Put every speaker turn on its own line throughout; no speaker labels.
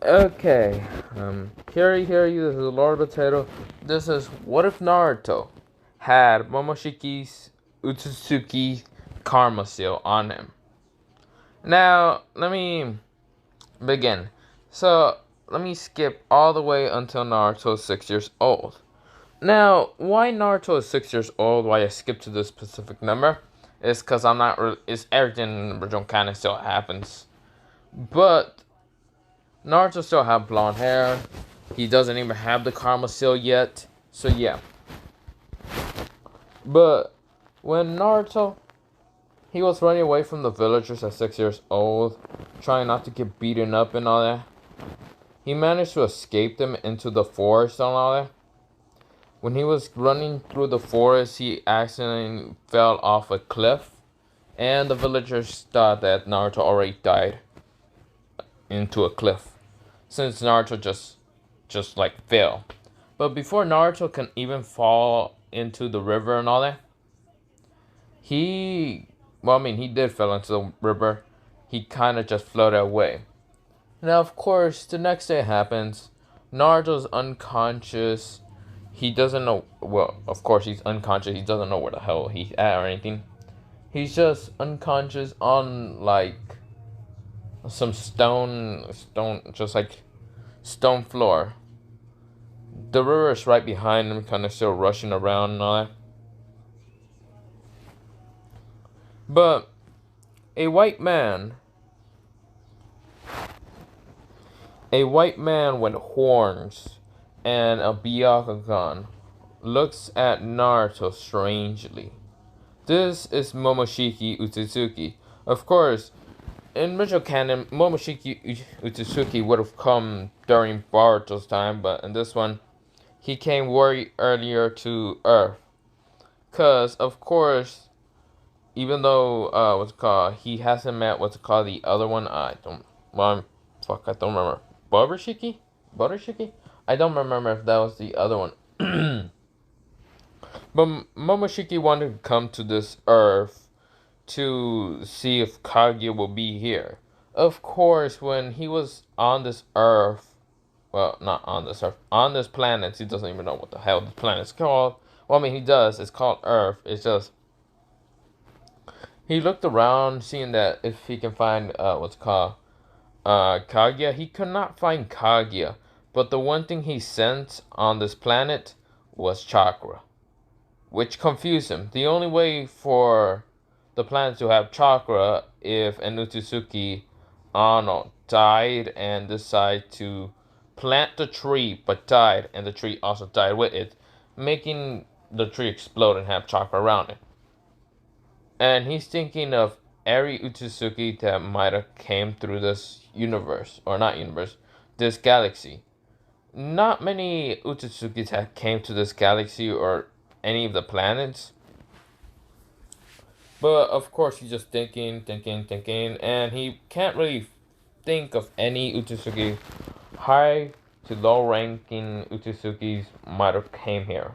Okay, here you, this is Lord Potato. This is what if Naruto had Momoshiki's Otsutsuki Karma Seal on him. Now, let me begin. So, let me skip all the way until Naruto is 6 years old. Now, why Naruto is 6 years old, why I skipped to this specific number, is because I'm not really, it's everything in the original canon still happens. But Naruto still have blonde hair. He doesn't even have the Karma Seal yet. So yeah. But when Naruto, he was running away from the villagers at 6 years old, trying not to get beaten up and all that. He managed to escape them into the forest and all that. When he was running through the forest, he accidentally fell off a cliff. And the villagers thought that Naruto already died into a cliff, since Naruto just like fell. But before Naruto can even fall into the river and all that, he did fall into the river. He kind of just floated away. Now, of course, the next day happens. Naruto's unconscious. He doesn't know. Well, of course, he's unconscious. He doesn't know where the hell he's at or anything. He's just unconscious on like some just like stone floor. The river is right behind him, kind of still rushing around and all that. But a white man, with horns and a Byakugan looks at Naruto strangely. This is Momoshiki Otsutsuki. Of course, in original canon, Momoshiki Otsutsuki would have come during Boruto's time, but in this one, he came way earlier to Earth. Cause of course, even though he hasn't met the other one. I don't remember. Buttershiki? I don't remember if that was the other one. But Momoshiki wanted to come to this Earth to see if Kaguya will be here. Of course, when he was on this Earth, well, not on this Earth, on this planet, he doesn't even know what the hell this planet's called. Well, he does. It's called Earth. It's just he looked around, seeing that if he can find Kaguya. He could not find Kaguya, but the one thing he sensed on this planet was chakra, which confused him. The only way for the planet to have chakra if an Otsutsuki, I don't know, died and decided to plant the tree, but died, and the tree also died with it, making the tree explode and have chakra around it. And he's thinking of every Otsutsuki that might have came through this universe, or not universe, this galaxy. Not many Otsutsukis have came to this galaxy or any of the planets. But of course he's just thinking, and he can't really think of any Otsutsuki. High to low ranking Otsutsukis might have came here.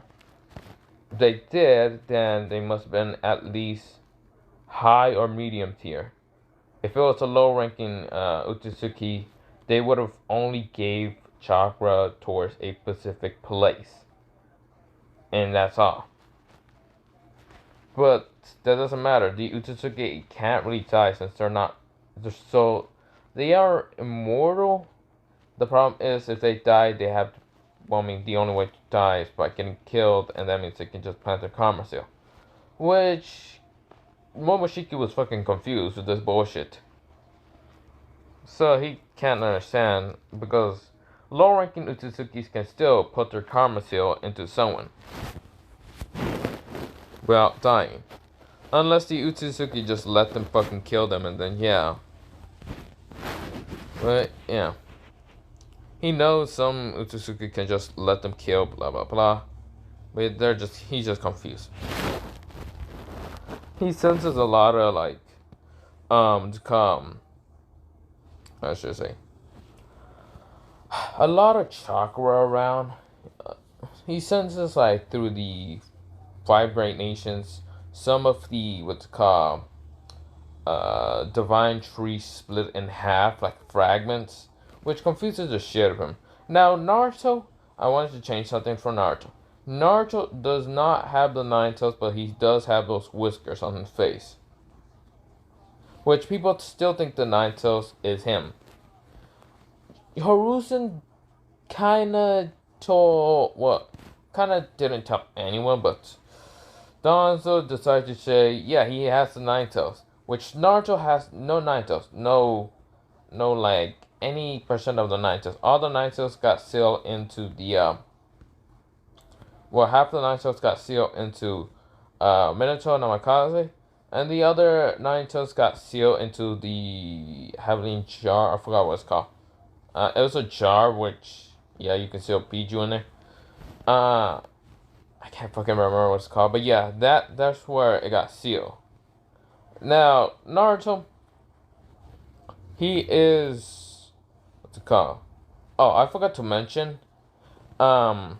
If they did, then they must have been at least high or medium tier. If it was a low ranking Otsutsuki, they would have only gave chakra towards a specific place. And that's all. But that doesn't matter. The Otsutsuki can't really die since they are immortal. The problem is if they die, they have the only way to die is by getting killed, and that means they can just plant their karma seal. Which Momoshiki was fucking confused with this bullshit. So he can't understand, because low-ranking Otsutsukis can still put their karma seal into someone without dying. Unless the Otsutsuki just let them fucking kill them, and then yeah. But yeah. He knows some Otsutsuki can just let them kill, blah blah blah. But he's just confused. He senses a lot of I should say, a lot of chakra around. He senses through the 5 great nations, some of the divine tree split in half, like fragments, which confuses the shit of him. Now, Naruto, I wanted to change something for Naruto. Naruto does not have the nine tails, but he does have those whiskers on his face. Which people still think the nine tails is him. Hiruzen kinda didn't tell anyone, but Danzo decided to say, yeah, he has the nine tails. Which Naruto has no nine tails. No, like, any percent of the nine tails. All the nine tails got sealed into the, half the nine tails got sealed into, Minato Namikaze. And the other nine tails got sealed into the Heavenly Jar. I forgot what it's called. It was a jar, which, yeah, you can seal Biju in there. I can't fucking remember what it's called. But yeah, that's where it got sealed. Now, Naruto, he is, what's it called? Oh, I forgot to mention, I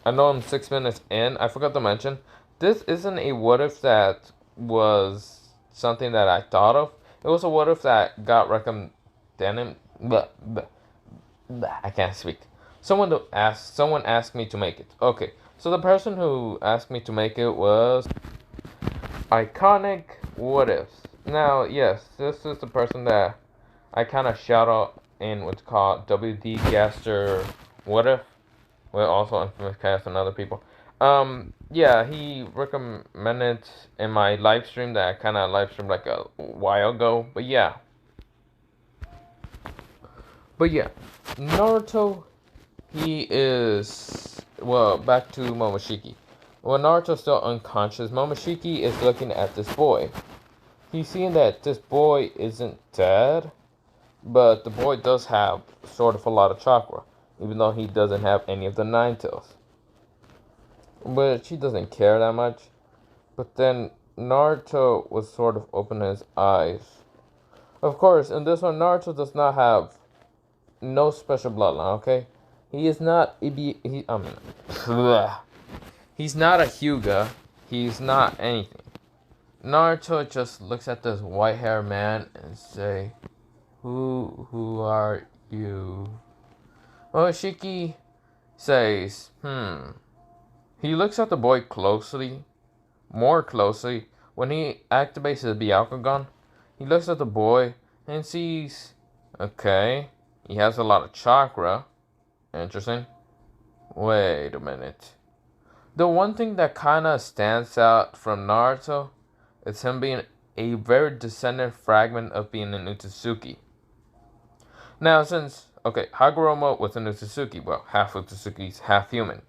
know I'm 6 minutes in, I forgot to mention, this isn't a what if that was something that I thought of. It was a what if that got recommended, I can't speak. Someone asked me to make it. Okay, so the person who asked me to make it was Iconic What Ifs. Now, yes, this is the person that I kind of shout out in what's called WD Gaster What If. Well, also Infamous Cast and other people. Yeah, he recommended in my live stream that I kind of live streamed like a while ago. But yeah, Naruto, he is, back to Momoshiki. When Naruto's still unconscious, Momoshiki is looking at this boy. He's seeing that this boy isn't dead, but the boy does have sort of a lot of chakra, even though he doesn't have any of the nine tails. But she doesn't care that much. But then Naruto was sort of opening his eyes. Of course, in this one, Naruto does not have no special bloodline, okay? He is not he's not a Hyuga. He's not anything. Naruto just looks at this white-haired man and say, Who are you? Momoshiki says, He looks at the boy more closely. When he activates his Byakugan, he looks at the boy and sees, okay, he has a lot of chakra. Interesting. Wait a minute. The one thing that kind of stands out from Naruto is him being a very descendant fragment of being an Otsutsuki. Now, since, Hagoromo was an Otsutsuki, half Otsutsuki's half human.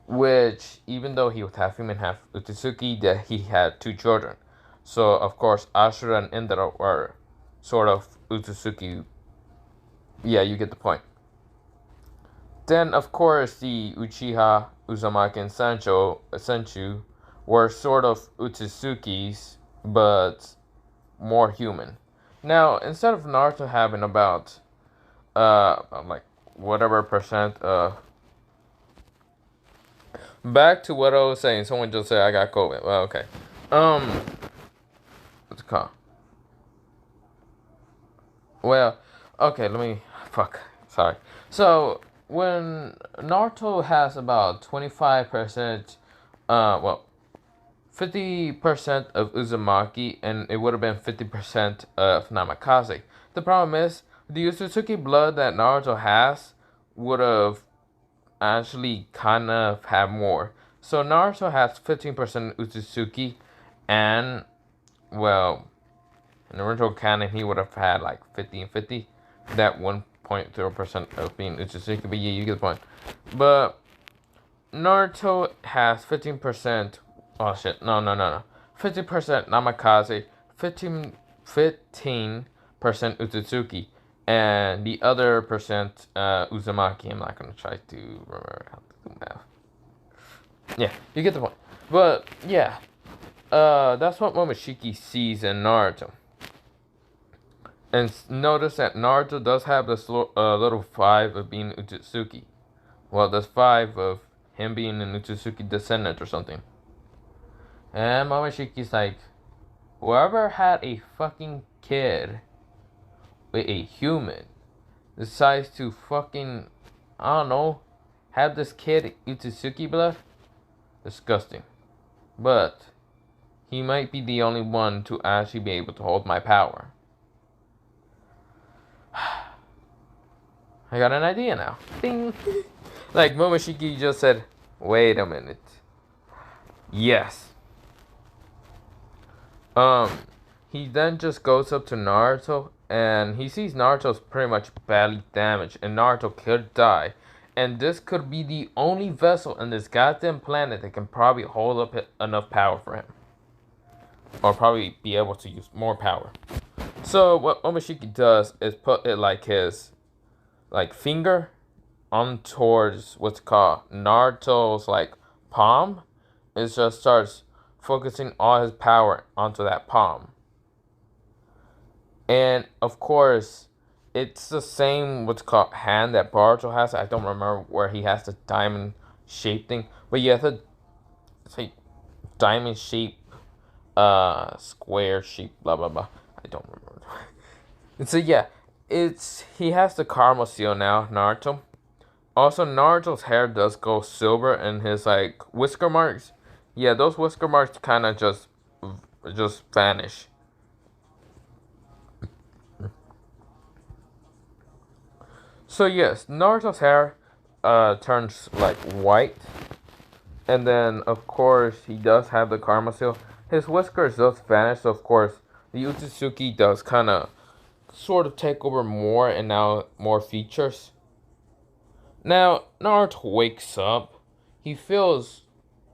Which, even though he was half human, half Otsutsuki, that he had two children. So, of course, Ashura and Indra were sort of Otsutsuki. Yeah, you get the point. Then, of course, the Uchiha, Uzumaki, and Senchu were sort of Otsutsukis, but more human. Now, instead of Naruto having about, whatever percent, back to what I was saying. Someone just said I got COVID. Well, okay. What's it called? Well, okay, sorry. So, when Naruto has about 25%, 50% of Uzumaki, and it would have been 50% of Namikaze. The problem is, the Otsutsuki blood that Naruto has would have actually kind of had more. So Naruto has 15% Otsutsuki, and, in the original canon, he would have had like 50 and 50. That 1.0% of being Otsutsuki, but yeah, you get the point. But Naruto has 15%. Oh shit! No. 50% Namikaze, 15% Otsutsuki, and the other percent Uzumaki. I'm not gonna try to remember how to do math. Yeah, you get the point. But yeah, that's what Momoshiki sees in Naruto. And notice that Naruto does have this little 5 of being Otsutsuki. Well, there's 5 of him being an Otsutsuki descendant or something. And Momoshiki's like, whoever had a fucking kid with a human decides to fucking, I don't know, have this kid Otsutsuki blood. Disgusting. But he might be the only one to actually be able to hold my power. I got an idea now. Ding! Like Momoshiki just said, wait a minute. Yes. Um, he then just goes up to Naruto and he sees Naruto's pretty much badly damaged and Naruto could die. And this could be the only vessel in this goddamn planet that can probably hold up enough power for him. Or probably be able to use more power. So what Momoshiki does is put it like his finger on towards what's called Naruto's palm. It just starts focusing all his power onto that palm. And of course, it's the same what's called hand that Boruto has. I don't remember where he has the diamond shape thing, but yeah, it's like diamond shape, square shape, blah blah blah. I don't remember. And so yeah, he has the Karma Seal now, Naruto. Also, Naruto's hair does go silver, and his whisker marks. Yeah, those whisker marks kind of just vanish. So yes, Naruto's hair turns white, and then of course he does have the Karma Seal. His whiskers does vanish, so of course the Otsutsuki does kind of sort of take over more and now more features. Now Naruto wakes up, he feels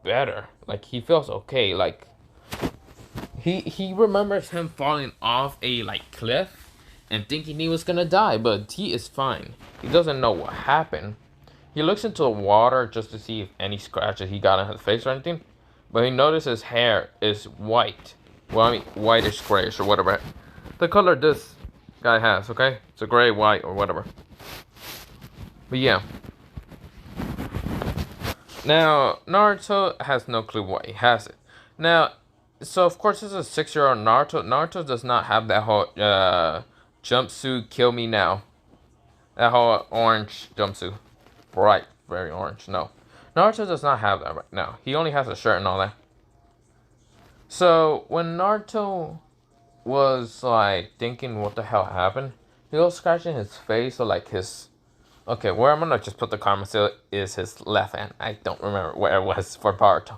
better, he feels okay, he remembers him falling off a cliff and thinking he was gonna die, but he is fine. He doesn't know what happened. He looks into the water just to see if any scratches he got on his face or anything, but he notices his hair is white. Well, I mean, whitish grayish or whatever. The color this guy has, okay? It's a gray, white, or whatever. But yeah. Now, Naruto has no clue why he has it. Now, so of course this is a 6-year-old Naruto. Naruto does not have that whole jumpsuit kill me now. That whole orange jumpsuit. Bright, very orange. No. Naruto does not have that right now. He only has a shirt and all that. So when Naruto was thinking what the hell happened, he was scratching his face or his... Okay, where I'm gonna just put the Karma Seal is his left hand. I don't remember where it was for Naruto.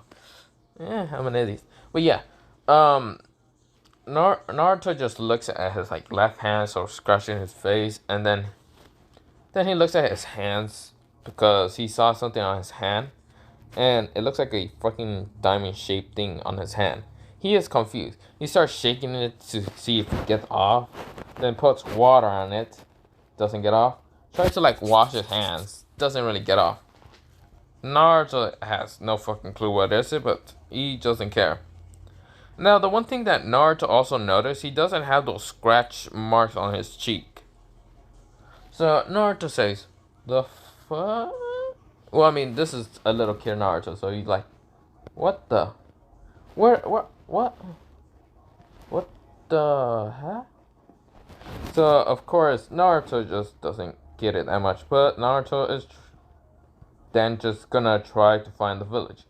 I'm an idiot. But yeah, Naruto just looks at his left hand, so scratching his face, and then he looks at his hands because he saw something on his hand, and it looks like a fucking diamond shaped thing on his hand. He is confused. He starts shaking it to see if it gets off, then puts water on it, doesn't get off. Tries to wash his hands, doesn't really get off. Naruto has no fucking clue what is it, but he doesn't care. Now, the one thing that Naruto also noticed, he doesn't have those scratch marks on his cheek. So Naruto says, "The fuck?" Well, I mean, this is a little kid Naruto, so he's like, "What the? What the heck?" So of course Naruto just doesn't get it that much, but Naruto is then just gonna try to find the village.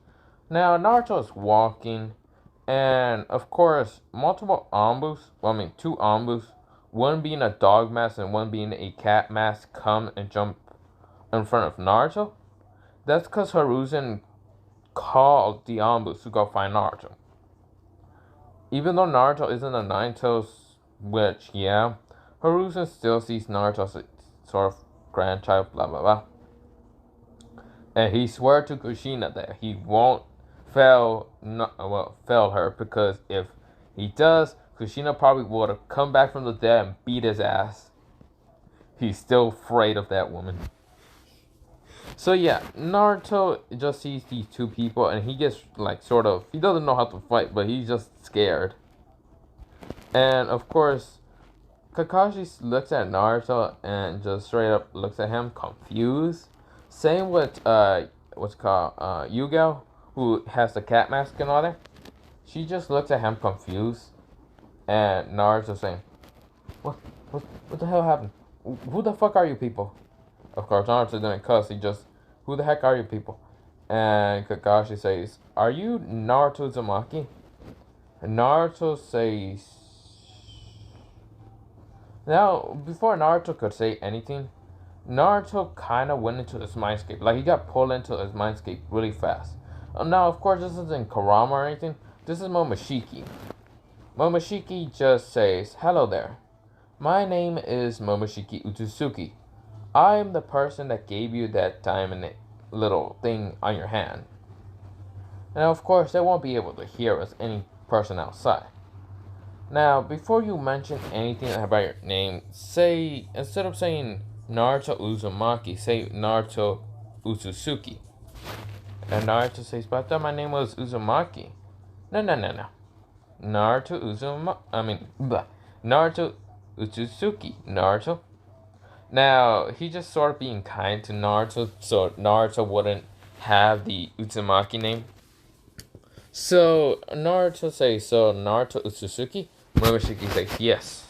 Now Naruto is walking, and of course multiple ambus, well I mean 2 ambus, one being a dog mask and one being a cat mask, come and jump in front of Naruto. That's because Hiruzen called the ambus to go find Naruto. Even though Naruto isn't a Nine-Tails witch, yeah, Hiruzen still sees Naruto as a sort of grandchild, blah blah blah. And he swore to Kushina that he won't fail her, because if he does, Kushina probably would have come back from the dead and beat his ass. He's still afraid of that woman. So yeah, Naruto just sees these 2 people and he gets he doesn't know how to fight, but he's just scared. And of course, Kakashi looks at Naruto and just straight up looks at him confused. Same with what's called Yugao, who has the cat mask and all that. She just looks at him confused, and Naruto saying, "What the hell happened? who the fuck are you people? Of course, Naruto didn't cuss. He just, who the heck are you people? And Kakashi says, are you Naruto Uzumaki? And Naruto says, now, before Naruto could say anything, Naruto kind of went into his mindscape. Like, he got pulled into his mindscape really fast. Now, of course, this isn't Kurama or anything. This is Momoshiki. Momoshiki just says, hello there. My name is Momoshiki Otsutsuki. I am the person that gave you that diamond little thing on your hand. Now, of course, they won't be able to hear us, any person outside. Now, before you mention anything about your name, say, instead of saying Naruto Uzumaki, say Naruto Otsutsuki. And Naruto says, but I thought my name was Uzumaki. No. Naruto Otsutsuki. Naruto. Now, he just sort of being kind to Naruto, so Naruto wouldn't have the Uzumaki name. So, Naruto says, so Naruto Otsutsuki? Momoshiki says, yes.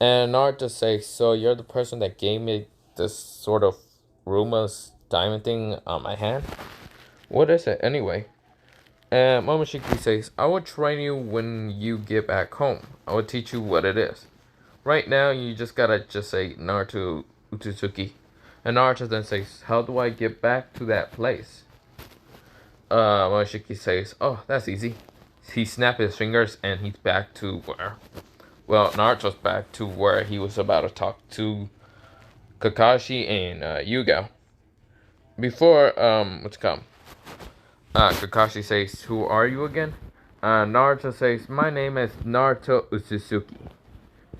And Naruto says, so you're the person that gave me this sort of Ruma's diamond thing on my hand? What is it, anyway? And Momoshiki says, I will train you when you get back home. I will teach you what it is. Right now, you just gotta just say Naruto Otsutsuki. And Naruto then says, how do I get back to that place? Momoshiki says, oh, that's easy. He snaps his fingers and he's back to where? Well, Naruto's back to where he was about to talk to Kakashi and Yuga. Before, what's come? Kakashi says, who are you again? Naruto says, my name is Naruto Otsutsuki.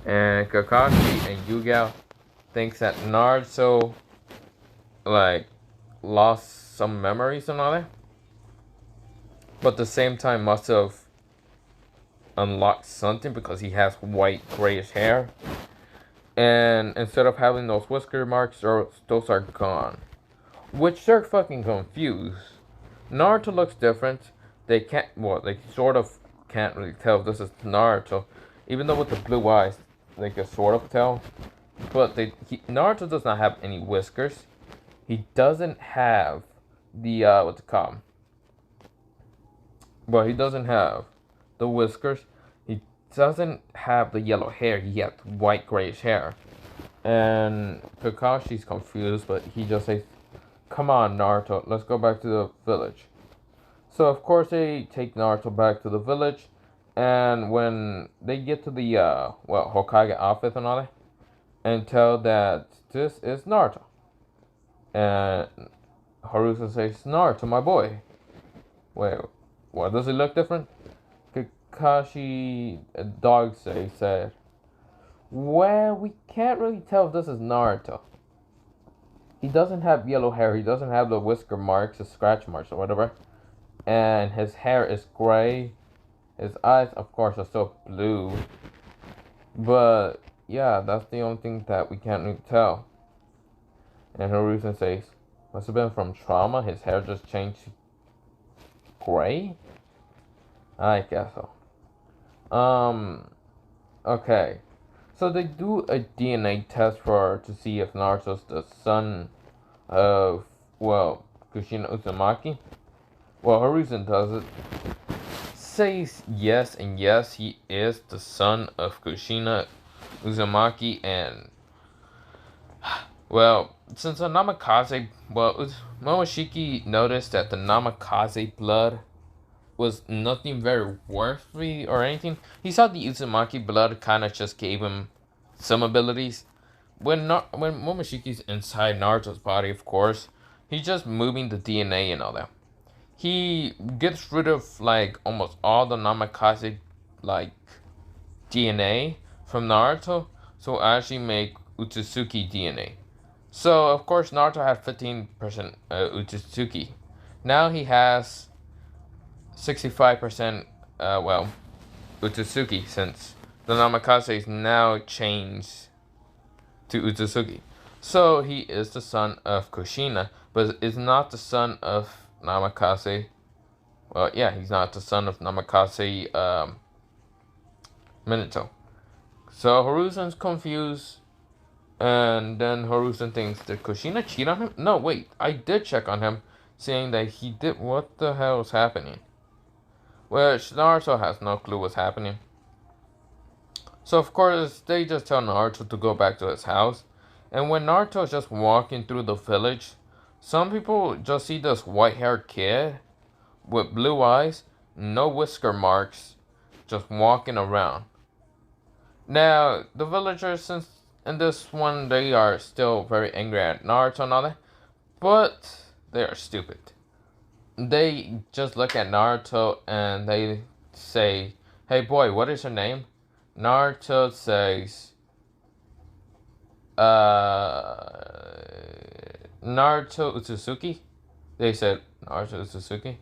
And Kakashi and Yuga thinks that Naruto, like, lost some memories and all that. But at the same time must have unlocked something because he has white grayish hair. And instead of having those whisker marks, those are gone. Which they're fucking confused. Naruto looks different. They sort of can't really tell if this is Naruto. Even though with the blue eyes, they can sort of tell. But Naruto does not have any whiskers. He doesn't have the, what's it called? Well, he doesn't have the whiskers. He doesn't have the yellow hair. He has white grayish hair. And Kakashi's confused, but he just says, come on, Naruto, let's go back to the village. So, of course, they take Naruto back to the village. And when they get to the, Hokage office and all that, and tell that this is Naruto. And Haruka says, Naruto, my boy. Wait, what, does he look different? Kakashi, dog said, well, we can't really tell if this is Naruto. He doesn't have yellow hair. He doesn't have the whisker marks, the scratch marks, or whatever. And his hair is gray. His eyes, of course, are still blue. But, yeah, that's the only thing that we can't really tell. And Haruka says, must have been from trauma. His hair just changed gray? I guess so. Okay. So they do a DNA test to see if Naruto's the son of, Kushina Uzumaki. Well, Haruzen does it. Says yes, and yes, he is the son of Kushina Uzumaki, and, since the Namikaze, Momoshiki noticed that the Namikaze blood was nothing very worthy or anything. He saw the Uzumaki blood kind of just gave him some abilities. When Momoshiki's inside Naruto's body, of course, he's just moving the DNA and all that. He gets rid of almost all the Namikaze DNA from Naruto, so actually make Otsutsuki DNA. So of course Naruto had 15% Otsutsuki. Now he has 65%, Otsutsuki, since the Namikaze is now changed to Otsutsuki. So he is the son of Kushina, but is not the son of Namikaze. Well, yeah, he's not the son of Namikaze, Minato. So Haruzen's confused, And then Hiruzen thinks, did Kushina cheat on him? No, wait, I did check on him, saying that he did. What the hell is happening? Which Naruto has no clue what's happening. So of course they just tell Naruto to go back to his house. And when Naruto is just walking through the village, some people just see this white-haired kid with blue eyes, no whisker marks, just walking around. Now, the villagers in this one, they are still very angry at Naruto and all that, but they are stupid. They just look at Naruto and they say, "Hey boy, what is your name?" Naruto says, Naruto Otsutsuki? They said, Naruto Otsutsuki?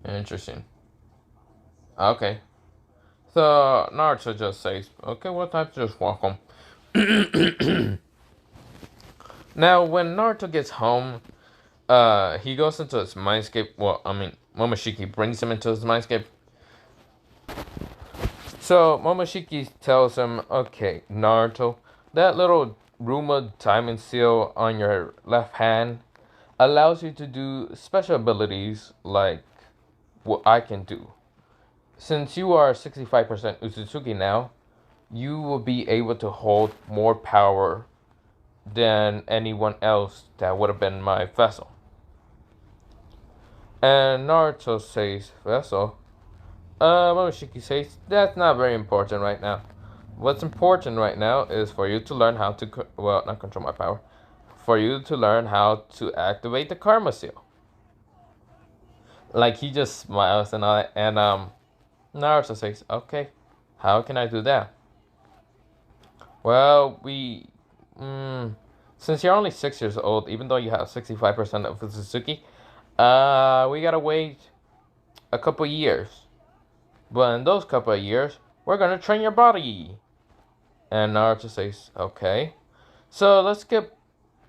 Interesting. Okay. So, Naruto just says, okay, well, time to just walk home. Now, when Naruto gets home, he goes into his mindscape. Well, I mean, Momoshiki brings him into his mindscape. So, Momoshiki tells him, okay, Naruto, that little rumored diamond seal on your left hand allows you to do special abilities like what I can do. Since you are 65% Otsutsuki now, you will be able to hold more power than anyone else that would have been my vessel. And Naruto says, vessel? Momoshiki says, that's not very important right now. What's important right now is for you to learn how to, well, not control my power, for you to learn how to activate the Karma Seal. Like, he just smiles and all that, and, Naruto says, okay, how can I do that? Well, since you're only 6 years old, even though you have 65% of Otsutsuki, we gotta wait a couple years. But in those couple of years, we're gonna train your body. And Naruto says, okay. So let's skip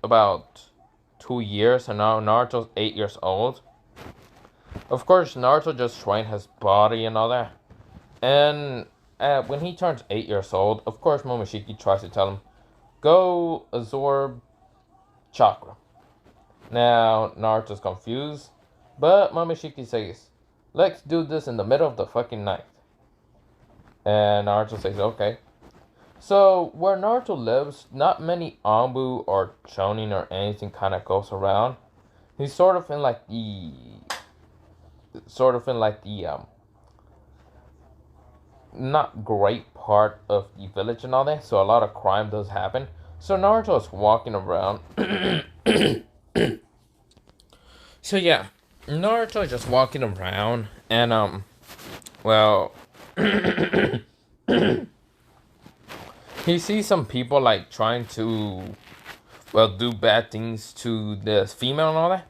about 2 years, and now Naruto's 8 years old. Of course, Naruto just trained his body and all that. And when he turns 8 years old, of course, Momoshiki tries to tell him, go absorb chakra. Now, Naruto's confused, but Momoshiki says, let's do this in the middle of the fucking night. And Naruto says, okay. So, where Naruto lives, not many Anbu or Chonin or anything kind of goes around. He's sort of in like the not great part of the village and all that, so a lot of crime does happen. So Naruto is walking around. So yeah, Naruto is just walking around, and well, he sees some people like trying to, well, do bad things to this female and all that.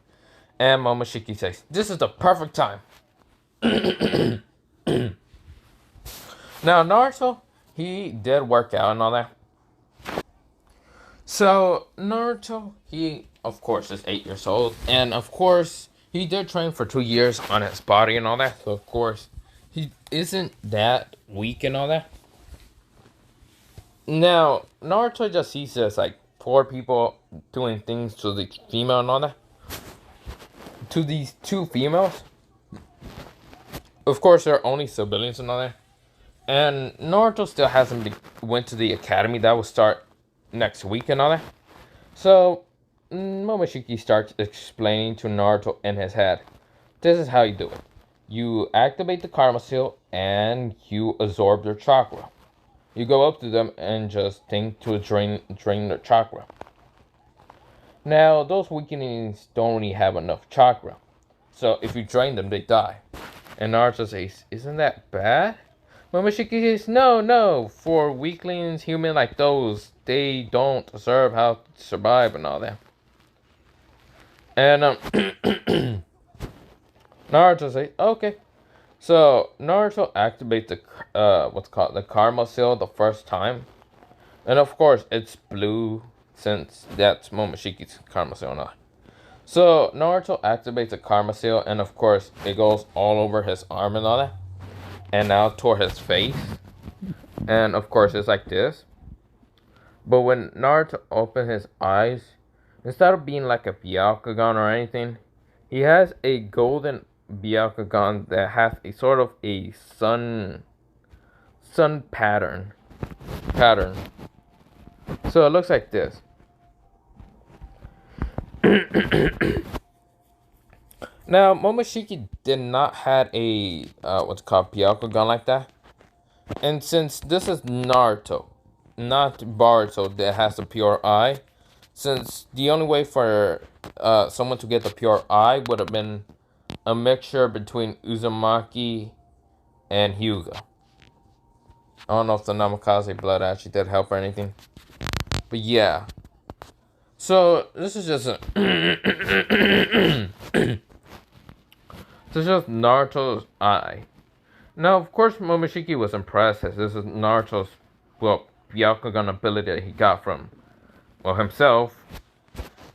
And Momoshiki says, "This is the perfect time." Now Naruto, he did work out and all that. So Naruto, he of course is 8 years old, and of course he did train for 2 years on his body and all that. So of course he isn't that weak and all that. Now Naruto just sees this like poor people doing things to the female and all that. To these two females. Of course, they're only civilians and all that. And Naruto still hasn't went to the academy. That will start next week and all that. So Momoshiki starts explaining to Naruto in his head. This is how you do it. You activate the Karma Seal and you absorb their chakra. You go up to them and just think to drain their chakra. Now, those weakenings don't really have enough chakra. So if you drain them, they die. And Naruto says, isn't that bad? Momoshiki says, no. For weaklings, human like those, they don't deserve how to survive and all that. And Naruto says, okay. So Naruto activates the the Karma Seal the first time. And of course, it's blue, since that's Momoshiki's Karma Seal now. So Naruto activates the Karma Seal, and of course it goes all over his arm and all that, and now toward his face, and of course it's like this. But when Naruto opened his eyes, instead of being like a Byakugan or anything, he has a golden Byakugan that has a sort of a sun pattern. So it looks like this. Now Momoshiki did not had a what's called Byakugan like that, and since this is Naruto, not Boruto that has a pure eye, since the only way for someone to get the pure eye would have been a mixture between Uzumaki and Hyuga. I don't know if the Namikaze blood actually did help or anything, but yeah. So this is just this is just Naruto's eye. Now, of course, Momoshiki was impressed as this is Naruto's, well, Byakugan ability that he got from, well, himself.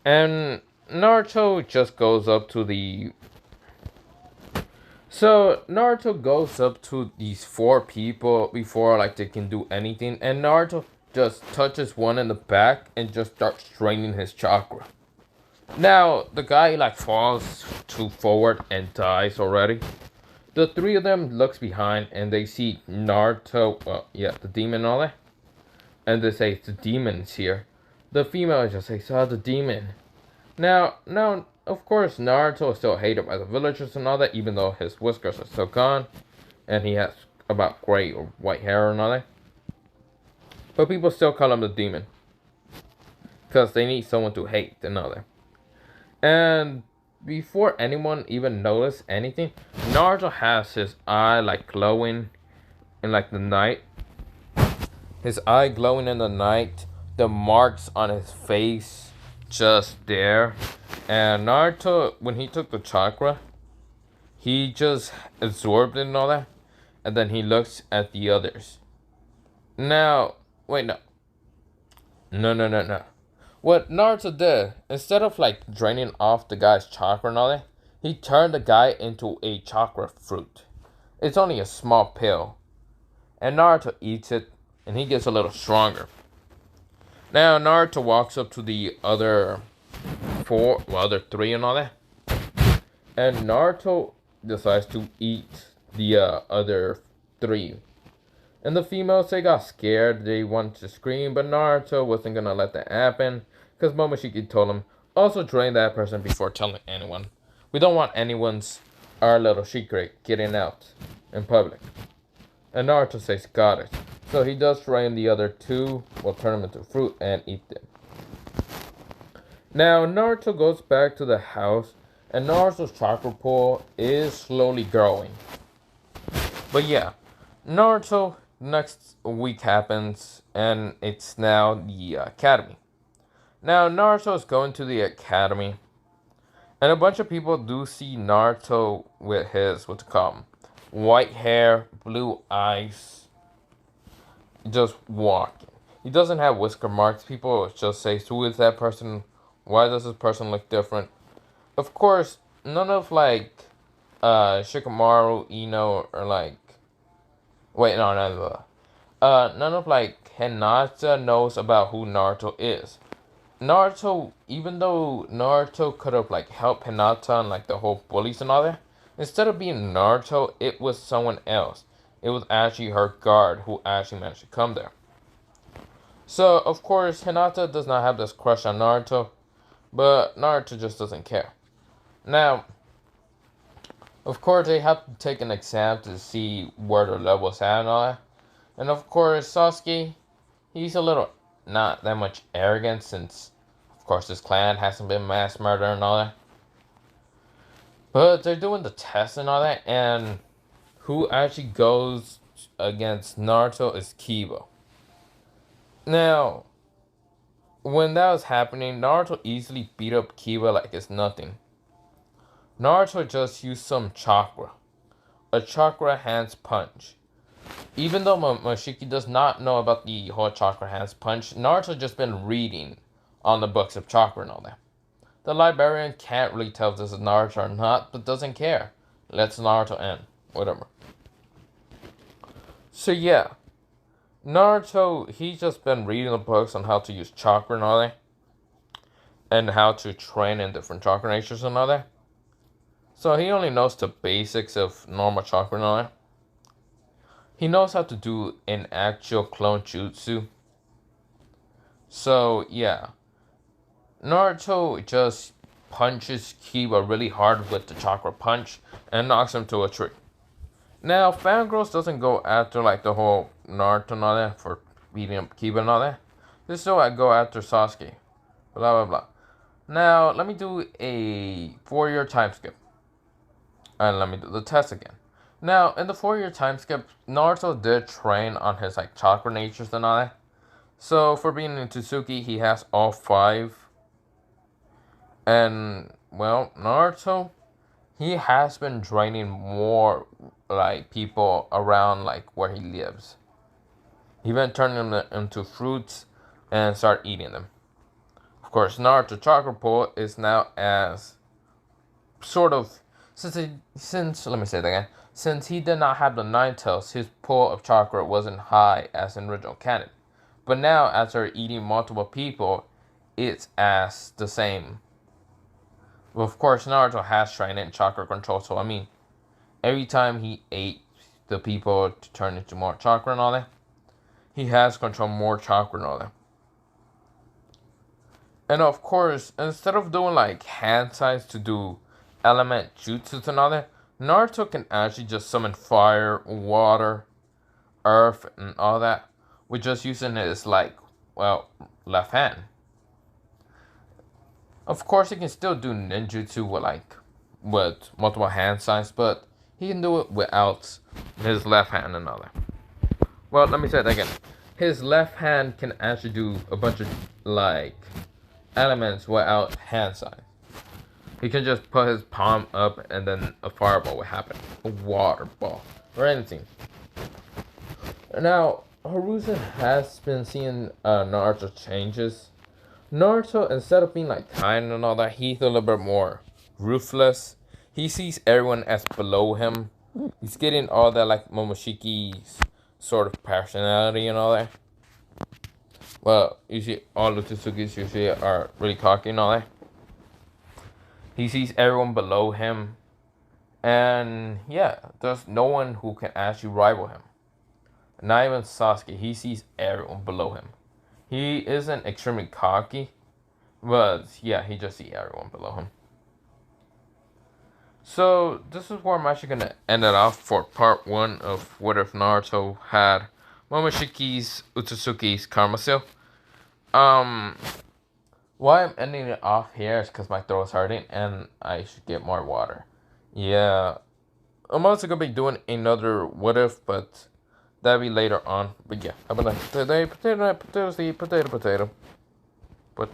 And Naruto just goes up to the... So, Naruto goes up to these 4 people before, like, they can do anything. And Naruto just touches one in the back and just starts draining his chakra. Now, the guy, like, falls forward and dies already. The 3 of them looks behind and they see Naruto, well, yeah, the demon and all that. And they say, the demon's here. The female just says, saw the demon. Now, of course, Naruto is still hated by the villagers and all that, even though his whiskers are still gone. And he has about gray or white hair and all that. But people still call him the demon. Because they need someone to hate and all that. And before anyone even noticed anything, Naruto has his eye like glowing in like the night. His eye glowing in the night. The marks on his face just there. And Naruto, when he took the chakra, he just absorbed it and all that. And then he looks at the others. Now, wait, no. No. What Naruto did, instead of like draining off the guy's chakra and all that, he turned the guy into a chakra fruit. It's only a small pill. And Naruto eats it, and he gets a little stronger. Now Naruto walks up to the other 3 and all that. And Naruto decides to eat the other 3. And the females, they got scared. They wanted to scream, but Naruto wasn't gonna let that happen. Because Momoshiki told him, also drain that person before telling anyone. We don't want our little secret getting out in public. And Naruto says, got it. So he does drain the other 2, will turn them into fruit and eat them. Now Naruto goes back to the house, and Naruto's chakra pool is slowly growing. But yeah, Naruto, next week happens, and it's now the academy. Now Naruto is going to the academy, and a bunch of people do see Naruto with his, white hair, blue eyes, just walking. He doesn't have whisker marks. People just say, who is that person? Why does this person look different? Of course, none of Shikamaru, Ino, or none of Hinata knows about who Naruto is. Naruto, even though Naruto could have helped Hinata and the whole bullies and all that, instead of being Naruto, it was someone else. It was actually her guard who actually managed to come there. So of course Hinata does not have this crush on Naruto, but Naruto just doesn't care. Now, of course they have to take an exam to see where their levels at and all that. And of course Sasuke, he's a little not that much arrogant since, of course, his clan hasn't been mass murder and all that. But they're doing the test and all that, and who actually goes against Naruto is Kiba. Now, when that was happening, Naruto easily beat up Kiba like it's nothing. Naruto just used some chakra. A chakra hands punch. Even though Momoshiki does not know about the whole chakra hands punch, Naruto just been reading on the books of chakra and all that. The librarian can't really tell if this is Naruto or not, but doesn't care. Lets Naruto in. Whatever. So yeah. Naruto, he's just been reading the books on how to use chakra and all that, and how to train in different chakra natures and all that. So he only knows the basics of normal chakra and all that. He knows how to do an actual clone jutsu. So yeah, Naruto just punches Kiba really hard with the chakra punch and knocks him to a tree. Now, Fangirls doesn't go after like the whole Naruto and all that for beating up Kiba and all that. They still go after Sasuke. Blah blah blah. Now, let me do a 4-year time skip. And let me do the test again. Now, in the 4-year time skip, Naruto did train on his like chakra natures and all that. So for being in Otsutsuki, he has all 5. And well, Naruto, he has been draining more like people around like where he lives. He been turning them into fruits and start eating them. Of course, Naruto chakra pool is now as sort of since let me say that again. Since he did not have the 9 tails, his pool of chakra wasn't high as in original canon. But now, after eating multiple people, it's as the same. Well, of course, Naruto has trained in chakra control, so I mean, every time he ate the people to turn into more chakra and all that, he has controlled more chakra and all that. And of course, instead of doing like hand signs to do element jutsu and all that, Naruto can actually just summon fire, water, earth, and all that with just using his like, well, left hand. Of course, he can still do ninjutsu with multiple hand signs, but he can do it without his left hand and all that. Well, let me say that again. His left hand can actually do a bunch of like elements without hand signs. He can just put his palm up and then a fireball will happen. A water ball. Or anything. Now, Haruzen has been seeing Naruto changes. Naruto, instead of being like kind and all that, he's a little bit more ruthless. He sees everyone as below him. He's getting all that like Momoshiki's sort of personality and all that. Well, usually all the Otsutsuki's usually are really cocky and all that. He sees everyone below him. And yeah, there's no one who can actually rival him. Not even Sasuke. He sees everyone below him. He isn't extremely cocky. But yeah, he just sees everyone below him. So this is where I'm actually going to end it off for part 1 of What If Naruto had Momoshiki's Otsutsuki's Karma Seal. Why I'm ending it off here is because my throat's hurting and I should get more water. Yeah, I'm also gonna be doing another what if, but that'll be later on. But yeah, I'm gonna today potato seed, potato. But